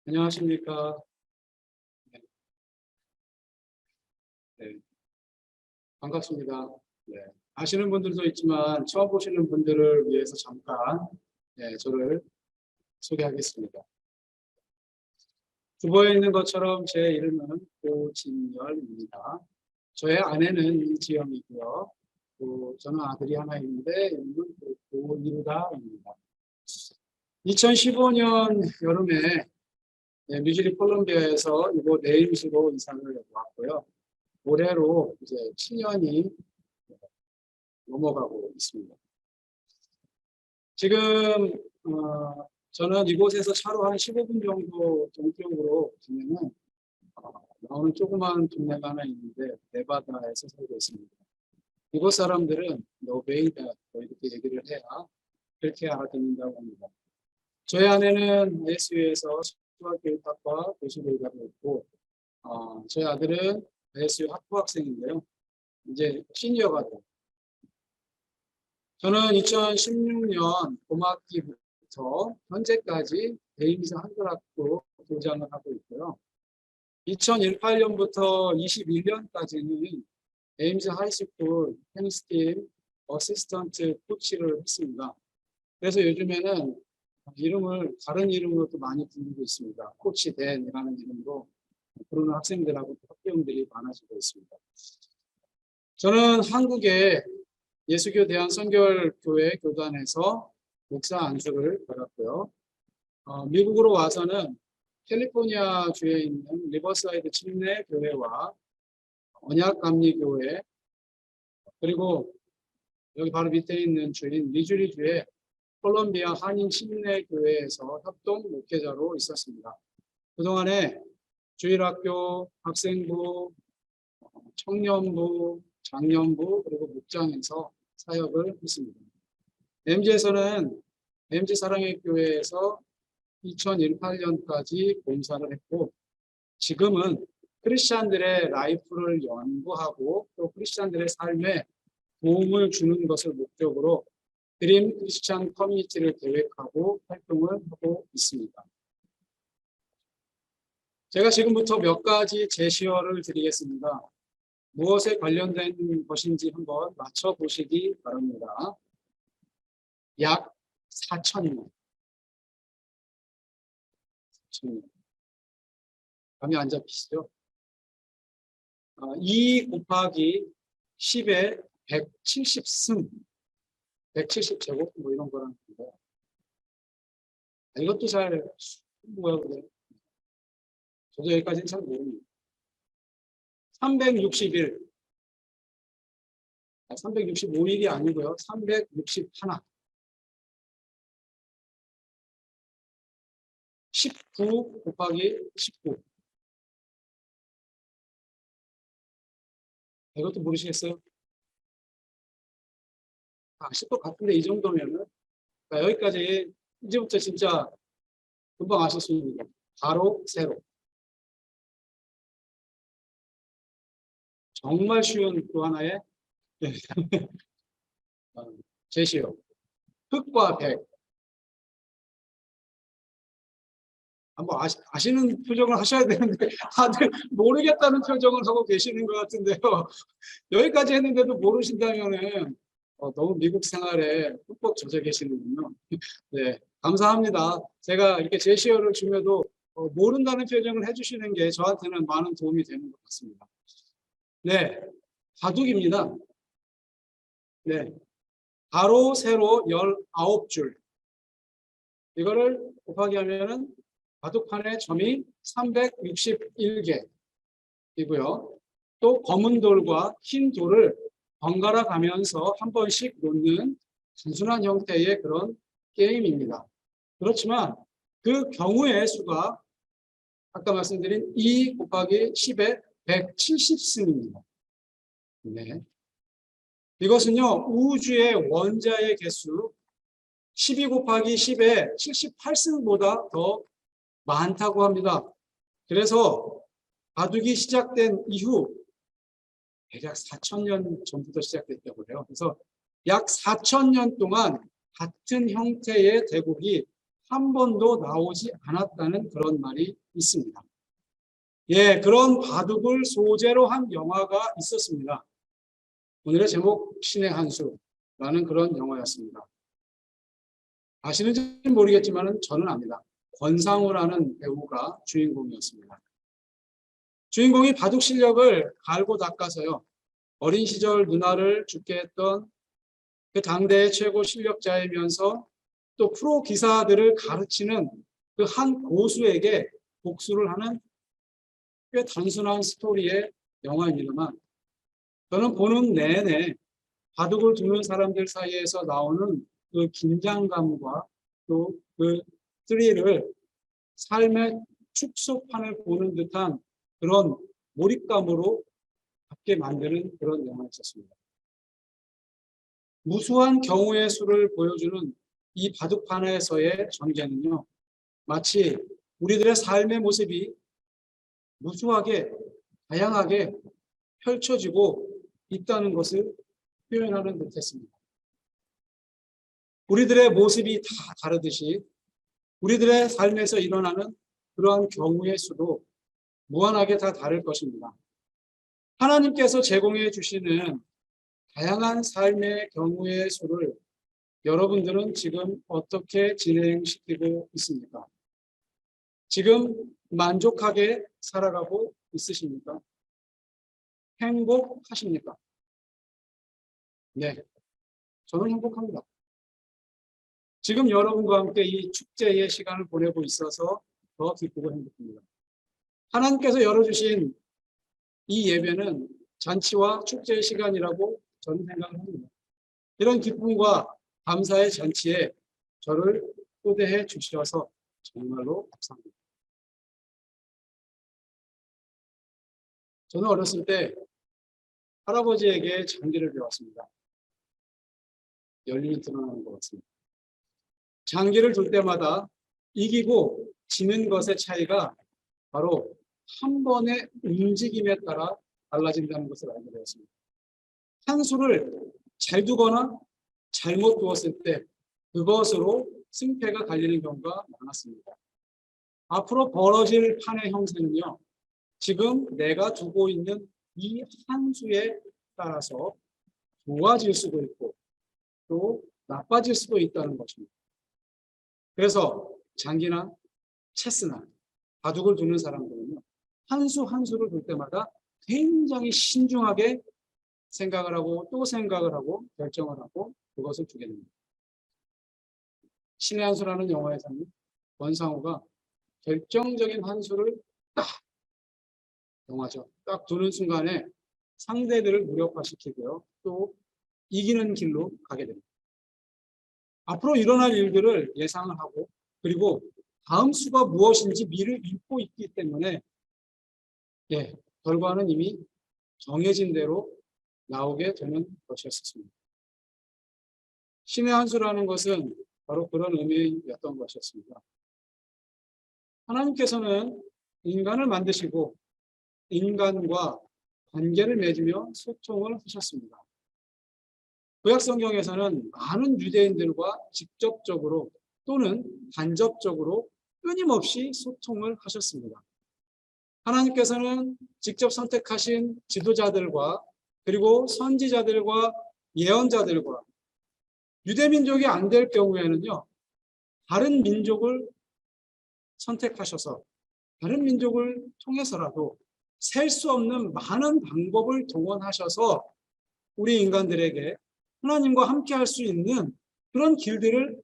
안녕하십니까. 네, 네, 반갑습니다. 네, 아시는 분들도 있지만 처음 보시는 분들을 위해서 잠깐 저를 소개하겠습니다. 주보에 있는 것처럼 제 이름은 고진열입니다. 저의 아내는 이지영이고요. 또 저는 아들이 하나 있는데 이름은 고이루다입니다. 2015년 여름에 뉴질리 콜롬비아에서 이곳 네임스로 이사를 왔고요. 올해로 이제 7년이 넘어가고 있습니다. 지금 저는 이곳에서 차로 한 15분 정도 동쪽으로 가면은 나오는 조그만 동네가 하나 있는데 네바다에서 살고 있습니다. 이곳 사람들은 노베이다 이렇게 얘기를 해야 그렇게 알아듣는다고 합니다. 저희 아내는 ASU에서 수학교육학과 교수를 하고 있고 저희 아들은 ASU 학부학생인데요. 이제 시니어가 돼요. 저는 2016년 봄학기부터 현재까지 네임스 한글학교 교장을 하고 있고요. 2018년부터 21년까지는 네임스 하이스쿨 테니스팀 어시스턴트 코치를 했습니다. 그래서 요즘에는 이름을 다른 이름으로 또 많이 부르고 있습니다. 코치 댄이라는 이름으로 부르는 학생들하고 학부형들이 많아지고 있습니다. 저는 한국의 예수교 대한선결교회 교단에서 목사 안수를 받았고요. 미국으로 와서는 캘리포니아 주에 있는 리버사이드 침례교회와 언약감리교회 그리고 여기 바로 밑에 있는 주인 미주리주의 콜롬비아 한인 침례교회에서 협동 목회자로 있었습니다. 그동안에 주일학교, 학생부, 청년부, 장년부 그리고 목장에서 사역을 했습니다. MG에서는 MG 사랑의 교회에서 2018년까지 봉사를 했고 지금은 크리스찬들의 라이프를 연구하고 또 크리스찬들의 삶에 도움을 주는 것을 목적으로 드림 크리스찬 커뮤니티를 계획하고 활동을 하고 있습니다. 제가 지금부터 몇 가지 제시어를 드리겠습니다. 무엇에 관련된 것인지 한번 맞춰보시기 바랍니다. 약 4,000년. 감이 안 잡히시죠? 2 곱하기 10의 170승, 170제곱 뭐 이런 거라는 건데 이것도 잘 뭐야 그래. 저도 여기까지는 잘 모릅니다. 361, 365일이 아니고요. 361. 19 곱하기 19. 이것도 모르시겠어요? 아실 것 같은데 이 정도면은 여기까지 이제부터 진짜 금방 아실 수 있습니다. 가로, 세로. 정말 쉬운 또 하나의 제시어. 흑과 백. 한번 아시는 표정을 하셔야 되는데 다들 모르겠다는 표정을 하고 계시는 것 같은데요. 여기까지 했는데도 모르신다면은 너무 미국 생활에 흠뻑 젖어 계시는군요. 네, 감사합니다. 제가 이렇게 제시어를 주면도 모른다는 표정을 해주시는 게 저한테는 많은 도움이 되는 것 같습니다. 네, 바둑입니다. 네, 가로, 세로 19줄. 이거를 곱하기 하면은 바둑판의 점이 361개이고요. 또 검은 돌과 흰 돌을 번갈아 가면서 한 번씩 놓는 단순한 형태의 그런 게임입니다. 그렇지만 그 경우의 수가 아까 말씀드린 2 곱하기 10의 170승입니다. 네. 이것은요, 우주의 원자의 개수 12 곱하기 10의 78승보다 더 많다고 합니다. 그래서 바둑이 시작된 이후 대략 4,000년 전부터 시작됐다고 해요. 그래서 약 4,000년 동안 같은 형태의 대국이 한 번도 나오지 않았다는 그런 말이 있습니다. 예, 그런 바둑을 소재로 한 영화가 있었습니다. 오늘의 제목 신의 한 수라는 그런 영화였습니다. 아시는지 모르겠지만 저는 압니다. 권상우라는 배우가 주인공이었습니다. 주인공이 바둑 실력을 갈고 닦아서요. 어린 시절 누나를 죽게 했던 그 당대의 최고 실력자이면서 또 프로 기사들을 가르치는 그 한 고수에게 복수를 하는 꽤 단순한 스토리의 영화입니다만 저는 보는 내내 바둑을 두는 사람들 사이에서 나오는 그 긴장감과 또 그 스릴을 삶의 축소판을 보는 듯한 그런 몰입감으로 갖게 만드는 그런 영화였었습니다. 무수한 경우의 수를 보여주는 이 바둑판에서의 전개는요. 마치 우리들의 삶의 모습이 무수하게 다양하게 펼쳐지고 있다는 것을 표현하는 듯했습니다. 우리들의 모습이 다 다르듯이 우리들의 삶에서 일어나는 그러한 경우의 수도 무한하게 다 다를 것입니다. 하나님께서 제공해 주시는 다양한 삶의 경우의 수를 여러분들은 지금 어떻게 진행시키고 있습니까? 지금 만족하게 살아가고 있으십니까? 행복하십니까? 네, 저는 행복합니다. 지금 여러분과 함께 이 축제의 시간을 보내고 있어서 더 기쁘고 행복합니다. 하나님께서 열어주신 이 예배는 잔치와 축제의 시간이라고 저는 생각을 합니다. 이런 기쁨과 감사의 잔치에 저를 초대해 주셔서 정말로 감사합니다. 저는 어렸을 때 할아버지에게 장기를 배웠습니다. 열림이 드러나는 것 같습니다. 장기를 둘 때마다 이기고 지는 것의 차이가 바로 한 번의 움직임에 따라 달라진다는 것을 알게 되었습니다. 한 수를 잘 두거나 잘못 두었을 때 그것으로 승패가 갈리는 경우가 많았습니다. 앞으로 벌어질 판의 형세는요. 지금 내가 두고 있는 이 한 수에 따라서 좋아질 수도 있고 또 나빠질 수도 있다는 것입니다. 그래서 장기나 체스나 바둑을 두는 사람들은요. 한 수 한 수를 둘 때마다 굉장히 신중하게 생각을 하고 또 생각을 하고 결정을 하고 그것을 두게 됩니다. 신의 한 수라는 영화에서는 권상우가 결정적인 한 수를 딱 영화죠. 딱 두는 순간에 상대들을 무력화시키고요. 또 이기는 길로 가게 됩니다. 앞으로 일어날 일들을 예상을 하고 그리고 다음 수가 무엇인지 미리 읽고 있기 때문에 결과는 이미 정해진 대로 나오게 되는 것이었습니다. 신의 한 수라는 것은 바로 그런 의미였던 것이었습니다. 하나님께서는 인간을 만드시고 인간과 관계를 맺으며 소통을 하셨습니다. 구약 성경에서는 많은 유대인들과 직접적으로 또는 간접적으로 끊임없이 소통을 하셨습니다. 하나님께서는 직접 선택하신 지도자들과 그리고 선지자들과 예언자들과 유대민족이 안 될 경우에는요. 다른 민족을 선택하셔서 다른 민족을 통해서라도 셀 수 없는 많은 방법을 동원하셔서 우리 인간들에게 하나님과 함께 할 수 있는 그런 길들을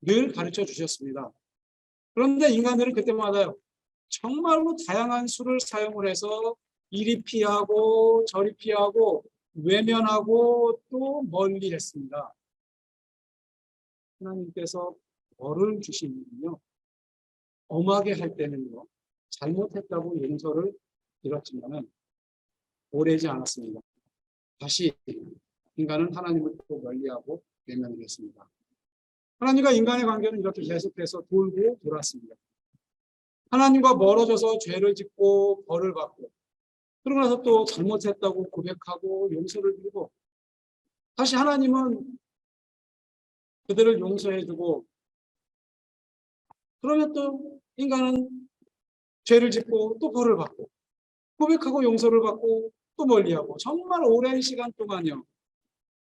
늘 가르쳐 주셨습니다. 그런데 인간들은 그때마다 정말로 다양한 수를 사용을 해서 이리 피하고 저리 피하고 외면하고 또 멀리 했습니다. 하나님께서 벌을 주시면요. 엄하게 할 때는요. 잘못했다고 용서를 드렸지만은 오래지 않았습니다. 다시 인간은 하나님을 또 멀리하고 외면을 했습니다. 하나님과 인간의 관계는 이렇게 계속해서 돌고 돌았습니다. 하나님과 멀어져서 죄를 짓고 벌을 받고 그러고 나서 또 잘못했다고 고백하고 용서를 드리고 다시 하나님은 그들을 용서해주고 그러면 또 인간은 죄를 짓고 또 벌을 받고 고백하고 용서를 받고 또 멀리하고 정말 오랜 시간 동안요.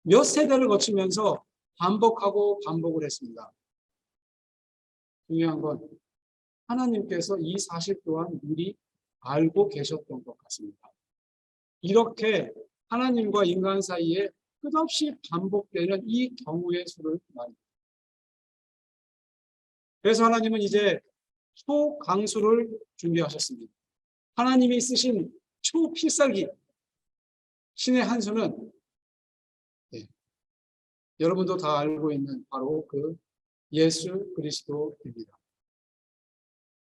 몇 세대를 거치면서 반복하고 반복을 했습니다. 중요한 건 하나님께서 이 사실 또한 미리 알고 계셨던 것 같습니다. 이렇게 하나님과 인간 사이에 끝없이 반복되는 이 경우의 수를 말합니다. 그래서 하나님은 이제 초강수를 준비하셨습니다. 하나님이 쓰신 초필살기 신의 한 수는 여러분도 다 알고 있는 바로 그 예수 그리스도입니다.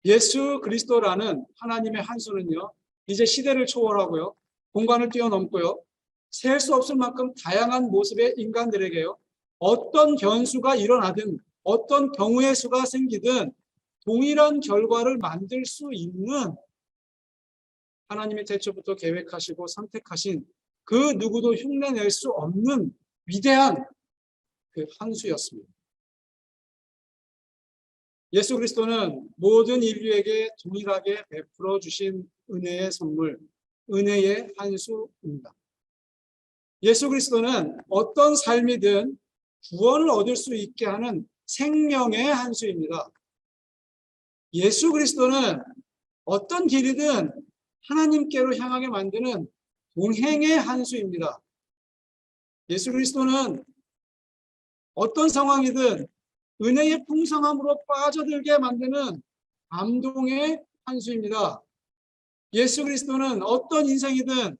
예수 그리스도라는 하나님의 한 수는요, 이제 시대를 초월하고요, 공간을 뛰어넘고요, 셀 수 없을 만큼 다양한 모습의 인간들에게요, 어떤 변수가 일어나든 어떤 경우의 수가 생기든 동일한 결과를 만들 수 있는 하나님의 태초부터 계획하시고 선택하신 그 누구도 흉내낼 수 없는 위대한 그 한 수였습니다. 예수 그리스도는 모든 인류에게 동일하게 베풀어 주신 은혜의 선물, 은혜의 한 수입니다. 예수 그리스도는 어떤 삶이든 구원을 얻을 수 있게 하는 생명의 한 수입니다. 예수 그리스도는 어떤 길이든 하나님께로 향하게 만드는 동행의 한 수입니다. 예수 그리스도는 어떤 상황이든 은혜의 풍성함으로 빠져들게 만드는 감동의 한 수입니다. 예수 그리스도는 어떤 인생이든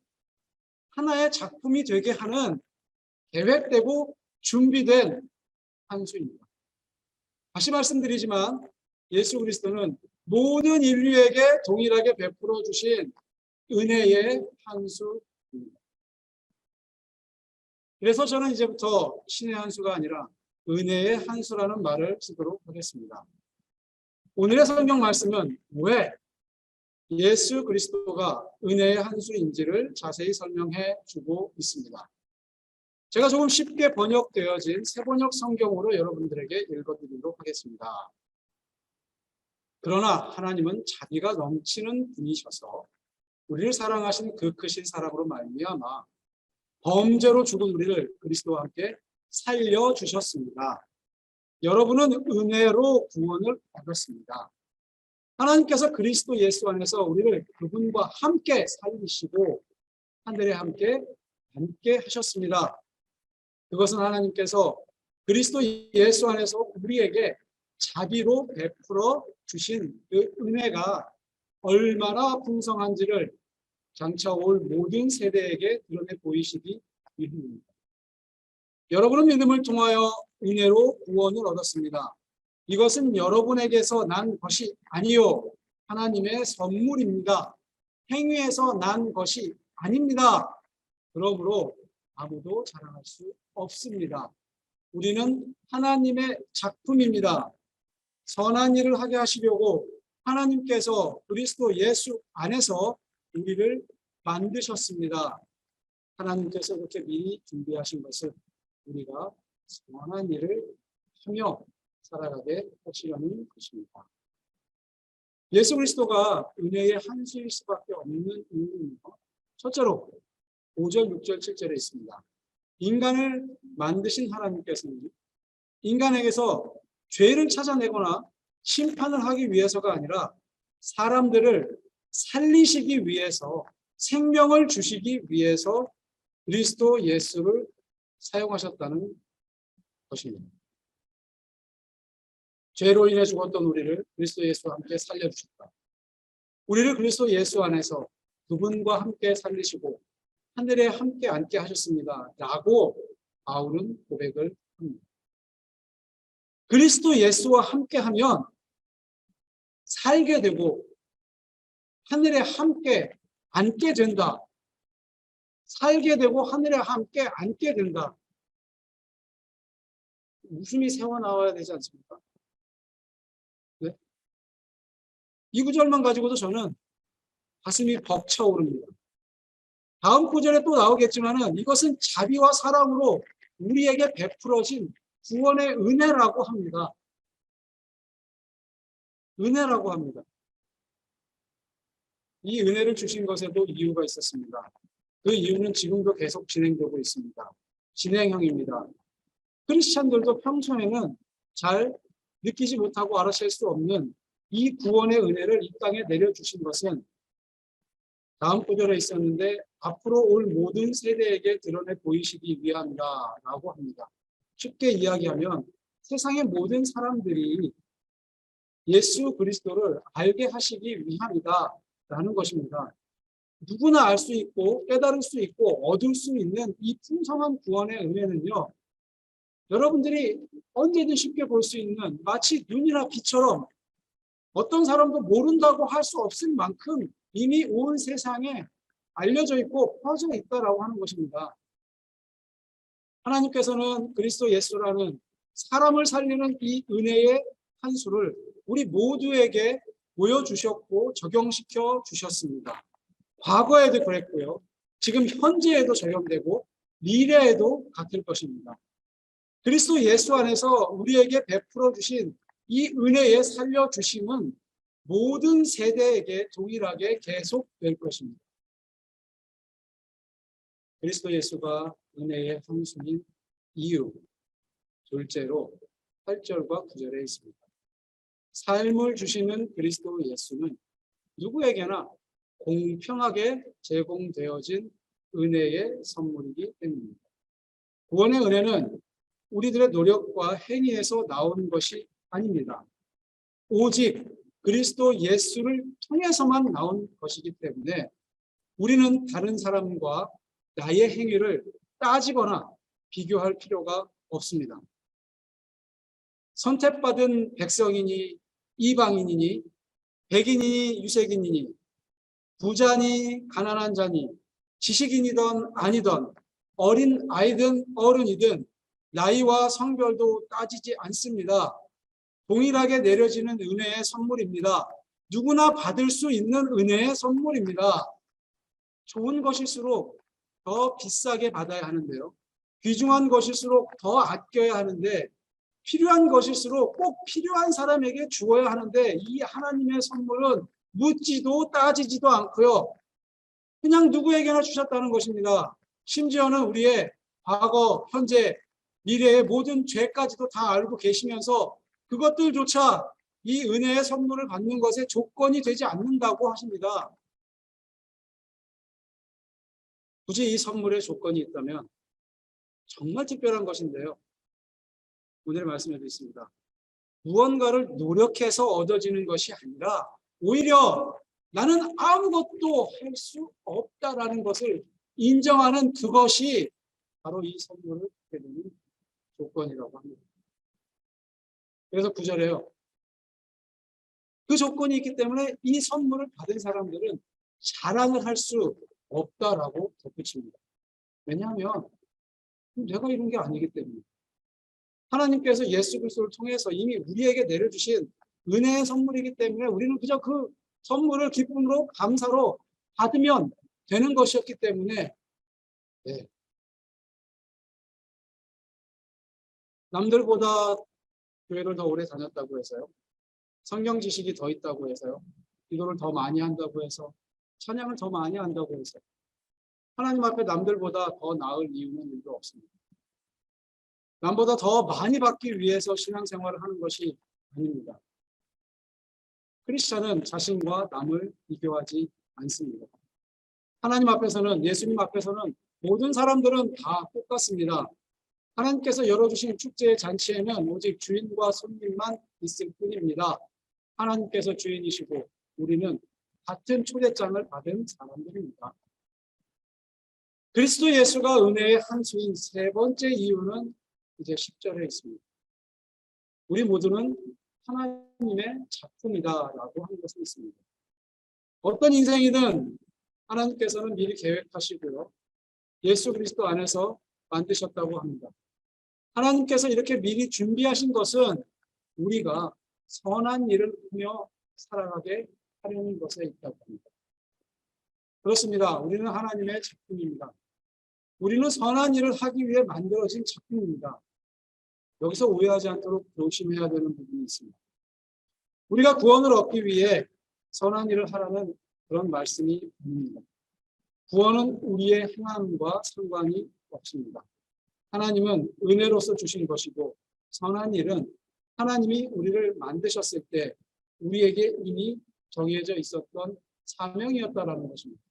하나의 작품이 되게 하는 계획되고 준비된 한 수입니다. 다시 말씀드리지만 예수 그리스도는 모든 인류에게 동일하게 베풀어 주신 은혜의 한 수입니다. 그래서 저는 이제부터 신의 한 수가 아니라 은혜의 한 수라는 말을 쓰도록 하겠습니다. 오늘의 성경 말씀은 왜 예수 그리스도가 은혜의 한 수인지를 자세히 설명해 주고 있습니다. 제가 조금 쉽게 번역되어진 새번역 성경으로 여러분들에게 읽어드리도록 하겠습니다. 그러나 하나님은 자비가 넘치는 분이셔서 우리를 사랑하신 그 크신 사랑으로 말미암아 범죄로 죽은 우리를 그리스도와 함께 살려주셨습니다. 여러분은 은혜로 구원을 얻었습니다. 하나님께서 그리스도 예수 안에서 우리를 그분과 함께 살리시고 하늘에 함께 하셨습니다. 그것은 하나님께서 그리스도 예수 안에서 우리에게 자비로 베풀어 주신 그 은혜가 얼마나 풍성한지를 장차 올 모든 세대에게 드러내 보이시기 위함입니다. 여러분은 믿음을 통하여 은혜로 구원을 얻었습니다. 이것은 여러분에게서 난 것이 아니요 하나님의 선물입니다. 행위에서 난 것이 아닙니다. 그러므로 아무도 자랑할 수 없습니다. 우리는 하나님의 작품입니다. 선한 일을 하게 하시려고 하나님께서 그리스도 예수 안에서 우리를 만드셨습니다. 하나님께서 그렇게 미리 준비하신 것을 우리가 선한 일을 하며 살아가게 하시려는 것입니다. 예수 그리스도가 은혜의 한 수일 수밖에 없는 이유는 첫째로 5절, 6절, 7절에 있습니다. 인간을 만드신 하나님께서는 인간에게서 죄를 찾아내거나 심판을 하기 위해서가 아니라 사람들을 살리시기 위해서 생명을 주시기 위해서 그리스도 예수를 사용하셨다는 것입니다. 죄로 인해 죽었던 우리를 그리스도 예수와 함께 살려주셨다. 우리를 그리스도 예수 안에서 그분과 함께 살리시고 하늘에 함께 앉게 하셨습니다. 라고 바울은 고백을 합니다. 그리스도 예수와 함께 하면 살게 되고 하늘에 함께 앉게 된다. 살게 되고 하늘에 함께 앉게 된다. 웃음이 새어나와야 되지 않습니까? 네? 이 구절만 가지고도 저는 가슴이 벅차오릅니다. 다음 구절에 또 나오겠지만은 이것은 자비와 사랑으로 우리에게 베풀어진 구원의 은혜라고 합니다. 은혜라고 합니다. 이 은혜를 주신 것에도 이유가 있었습니다. 그 이유는 지금도 계속 진행되고 있습니다. 진행형입니다. 크리스찬들도 평소에는 잘 느끼지 못하고 알아챌 수 없는 이 구원의 은혜를 이 땅에 내려주신 것은 다음 구절에 있었는데 앞으로 올 모든 세대에게 드러내 보이시기 위함이라고 합니다. 쉽게 이야기하면 세상의 모든 사람들이 예수 그리스도를 알게 하시기 위함이다라는 것입니다. 누구나 알 수 있고 깨달을 수 있고 얻을 수 있는 이 풍성한 구원의 은혜는요. 여러분들이 언제든 쉽게 볼 수 있는 마치 눈이나 빛처럼 어떤 사람도 모른다고 할 수 없을 만큼 이미 온 세상에 알려져 있고 퍼져 있다라고 하는 것입니다. 하나님께서는 그리스도 예수라는 사람을 살리는 이 은혜의 한 수를 우리 모두에게 보여주셨고 적용시켜 주셨습니다. 과거에도 그랬고요. 지금 현재에도 적용되고 미래에도 같을 것입니다. 그리스도 예수 안에서 우리에게 베풀어 주신 이 은혜의 살려주심은 모든 세대에게 동일하게 계속될 것입니다. 그리스도 예수가 은혜의 형수인 이유, 둘째로 8절과 9절에 있습니다. 삶을 주시는 그리스도 예수는 누구에게나 공평하게 제공되어진 은혜의 선물이기 때문입니다. 구원의 은혜는 우리들의 노력과 행위에서 나오는 것이 아닙니다. 오직 그리스도 예수를 통해서만 나온 것이기 때문에 우리는 다른 사람과 나의 행위를 따지거나 비교할 필요가 없습니다. 선택받은 백성이니 이방인이니 백인이니 유색인이니 부자니 가난한 자니 지식인이든 아니든 어린 아이든 어른이든 나이와 성별도 따지지 않습니다. 동일하게 내려지는 은혜의 선물입니다. 누구나 받을 수 있는 은혜의 선물입니다. 좋은 것일수록 더 비싸게 받아야 하는데요. 귀중한 것일수록 더 아껴야 하는데 필요한 것일수록 꼭 필요한 사람에게 주어야 하는데 이 하나님의 선물은 묻지도 따지지도 않고요. 그냥 누구에게나 주셨다는 것입니다. 심지어는 우리의 과거, 현재, 미래의 모든 죄까지도 다 알고 계시면서 그것들조차 이 은혜의 선물을 받는 것에 조건이 되지 않는다고 하십니다. 굳이 이 선물에 조건이 있다면 정말 특별한 것인데요. 오늘 말씀해 있습니다. 무언가를 노력해서 얻어지는 것이 아니라 오히려 나는 아무것도 할 수 없다라는 것을 인정하는 그것이 바로 이 선물을 받게 되는 조건이라고 합니다. 그래서 9절에요. 그 조건이 있기 때문에 이 선물을 받은 사람들은 자랑을 할 수 없다라고 덧붙입니다. 왜냐하면 내가 이룬 게 아니기 때문에 하나님께서 예수 그리스도를 통해서 이미 우리에게 내려주신 은혜의 선물이기 때문에 우리는 그저 그 선물을 기쁨으로 감사로 받으면 되는 것이었기 때문에 네. 남들보다 교회를 더 오래 다녔다고 해서요. 성경 지식이 더 있다고 해서요. 기도를 더 많이 한다고 해서 찬양을 더 많이 한다고 해서 하나님 앞에 남들보다 더 나을 이유는 일도 없습니다. 남보다 더 많이 받기 위해서 신앙생활을 하는 것이 아닙니다. 크리스찬은 자신과 남을 비교하지 않습니다. 하나님 앞에서는 예수님 앞에서는 모든 사람들은 다 똑같습니다. 하나님께서 열어주신 축제의 잔치에는 오직 주인과 손님만 있을 뿐입니다. 하나님께서 주인이시고 우리는 같은 초대장을 받은 사람들입니다. 그리스도 예수가 은혜의 한 수인 세 번째 이유는 이제 10절에 있습니다. 우리 모두는 하나님의 작품이다라고 하는 것이 있습니다. 어떤 인생이든 하나님께서는 미리 계획하시고요. 예수 그리스도 안에서 만드셨다고 합니다. 하나님께서 이렇게 미리 준비하신 것은 우리가 선한 일을 하며 살아가게 하려는 것에 있다고 합니다. 그렇습니다. 우리는 하나님의 작품입니다. 우리는 선한 일을 하기 위해 만들어진 작품입니다. 여기서 오해하지 않도록 조심해야 되는 부분이 있습니다. 우리가 구원을 얻기 위해 선한 일을 하라는 그런 말씀이 아닙니다. 구원은 우리의 행함과 상관이 없습니다. 하나님은 은혜로서 주신 것이고 선한 일은 하나님이 우리를 만드셨을 때 우리에게 이미 정해져 있었던 사명이었다라는 것입니다.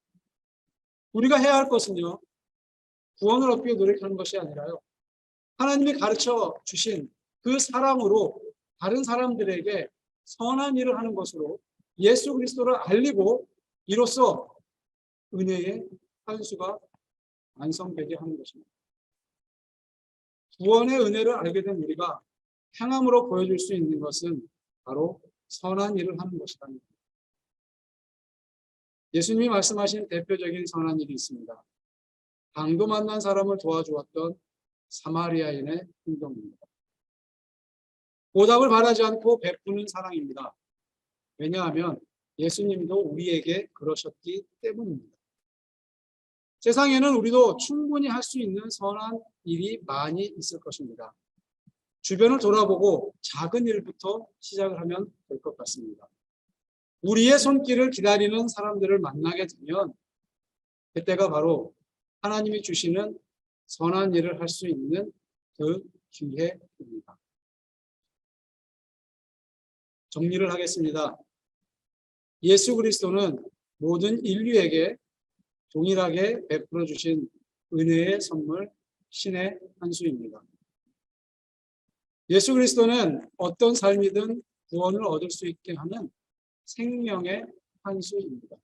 우리가 해야 할 것은요, 구원을 얻기 위해 노력하는 것이 아니라요, 하나님이 가르쳐 주신 그 사랑으로 다른 사람들에게 선한 일을 하는 것으로 예수 그리스도를 알리고 이로써 은혜의 한수가 완성되게 하는 것입니다. 구원의 은혜를 알게 된 우리가 행함으로 보여줄 수 있는 것은 바로 선한 일을 하는 것이라는 겁니다. 예수님이 말씀하신 대표적인 선한 일이 있습니다. 강도 만난 사람을 도와주었던 사마리아인의 행동입니다. 보답을 바라지 않고 베푸는 사랑입니다. 왜냐하면 예수님도 우리에게 그러셨기 때문입니다. 세상에는 우리도 충분히 할 수 있는 선한 일이 많이 있을 것입니다. 주변을 돌아보고 작은 일부터 시작을 하면 될 것 같습니다. 우리의 손길을 기다리는 사람들을 만나게 되면 그때가 바로 하나님이 주시는 선한 일을 할 수 있는 그 기회입니다. 정리를 하겠습니다. 예수 그리스도는 모든 인류에게 동일하게 베풀어 주신 은혜의 선물, 신의 한 수입니다. 예수 그리스도는 어떤 삶이든 구원을 얻을 수 있게 하는 생명의 한 수입니다.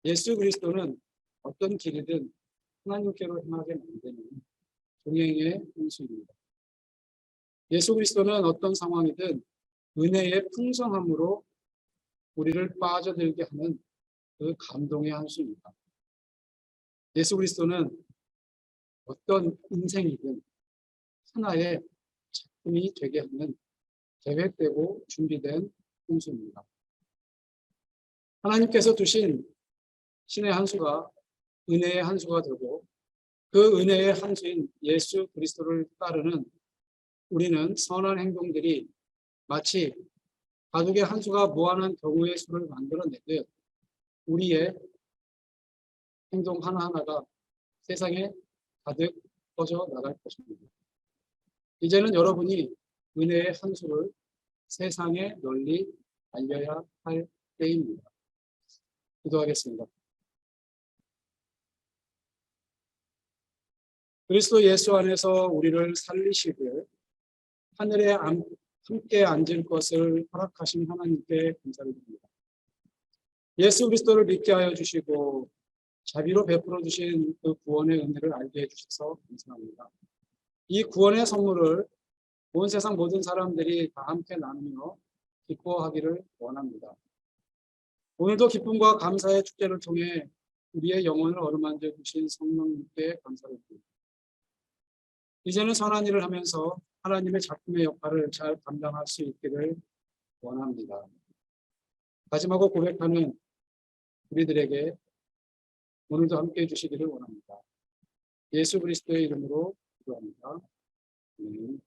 예수 그리스도는 어떤 길이든 하나님께로 향하게 만드는 동행의 한 수입니다. 예수 그리스도는 어떤 상황이든 은혜의 풍성함으로 우리를 빠져들게 하는 그 감동의 한 수입니다. 예수 그리스도는 어떤 인생이든 하나의 작품이 되게 하는 계획되고 준비된 한 수입니다. 하나님께서 두신 신의 한 수가 은혜의 한 수가 되고 그 은혜의 한 수인 예수 그리스도를 따르는 우리는 선한 행동들이 마치 바둑의 한 수가 무한한 경우의 수를 만들어내듯 우리의 행동 하나하나가 세상에 가득 퍼져 나갈 것입니다. 이제는 여러분이 은혜의 한 수를 세상에 널리 알려야 할 때입니다. 기도하겠습니다. 그리스도 예수 안에서 우리를 살리시고 하늘에 함께 앉을 것을 허락하신 하나님께 감사를 드립니다. 예수 그리스도를 믿게 하여 주시고 자비로 베풀어 주신 그 구원의 은혜를 알게 해주셔서 감사합니다. 이 구원의 선물을 온 세상 모든 사람들이 다 함께 나누며 기뻐하기를 원합니다. 오늘도 기쁨과 감사의 축제를 통해 우리의 영혼을 어루만져 주신 성령님께 감사를 드립니다. 이제는 선한 일을 하면서 하나님의 작품의 역할을 잘 감당할 수 있기를 원합니다. 마지막으로 고백하는 우리들에게 오늘도 함께해 주시기를 원합니다. 예수 그리스도의 이름으로 기도합니다. 아멘.